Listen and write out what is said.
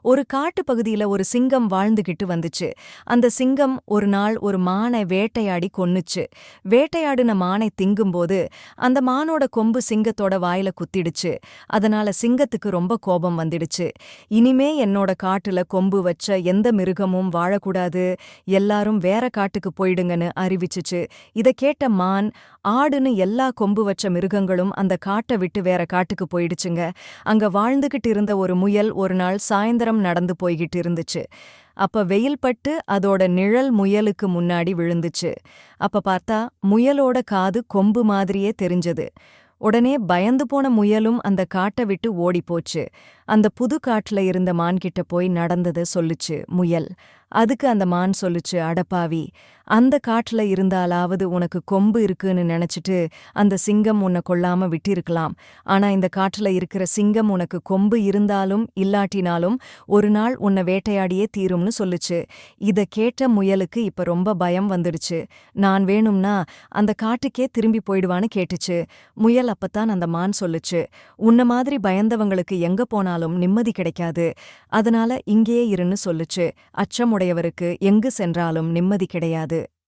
ஒரு காட்டுப் பகுதியில ஒரு சிங்கம் வாழ்ந்துகிட்டு வந்துச்சு. அந்த சிங்கம் ஒரு நாள் ஒரு மானை வேட்டையாடி கொன்னுச்சு. வேட்டையாடின மானை திங்கும்போது அந்த மானோட கொம்பு சிங்கத்தோட வாயில குத்திடுச்சு. அதனால சிங்கத்துக்கு ரொம்ப கோபம் வந்துடுச்சு. இனிமே என்னோட காட்டுல கொம்பு வச்ச எந்த மிருகமும் வாழக்கூடாது, எல்லாரும் வேற காட்டுக்கு போயிடுங்கன்னு அறிவிச்சுச்சு. இத கேட்ட மான், ஆடுன்னு எல்லா கொம்பு வச்ச மிருகங்களும் அந்த காட்டை விட்டு வேற காட்டுக்கு போயிடுச்சுங்க. அங்க வாழ்ந்துகிட்டு இருந்த ஒரு முயல் ஒரு நாள் சாயந்தரம் நடந்து போய்கிட்டு இருந்துச்சு. அப்ப வெயில் பட்டு அதோட நிழல் முயலுக்கு முன்னாடி விழுந்துச்சு. அப்ப பார்த்தா முயலோட காது கொம்பு மாதிரியே தெரிஞ்சது. உடனே பயந்து போன முயலும் அந்த காட்டை விட்டு ஓடிப்போச்சு. அந்த புது காட்டுல இருந்த மான்கிட்ட போய் நடந்தத சொல்லுச்சு முயல். அதுக்கு அந்த மான் சொல்லுச்சு, அடப்பாவி, அந்த காட்டுல இருந்தாலாவது உனக்கு கொம்பு இருக்குன்னு நினைச்சிட்டு அந்த சிங்கம் உன்னை கொல்லாம விட்டிருக்கலாம். ஆனா இந்த காட்டுல இருக்கிற சிங்கம் உனக்கு கொம்பு இருந்தாலும் இல்லாட்டினாலும் ஒரு நாள் உன்னை வேட்டையாடியே தீரும்னு சொல்லுச்சு. இத கேட்ட முயலுக்கு இப்ப ரொம்ப பயம் வந்துடுச்சு. நான் வேணும்னா அந்த காட்டுக்கே திரும்பி போயிடுவான்னு கேட்டுச்சு. முயல் அப்பத்தான் அந்த மான் சொல்லுச்சு, உன்ன மாதிரி பயந்தவங்களுக்கு எங்க போனாலும் நிம்மதி கிடைக்காது. அதனால இங்கேயே இருன்னு சொல்லுச்சு. அச்சமுடையவருக்கு எங்கு சென்றாலும் நிம்மதி கிடையாது.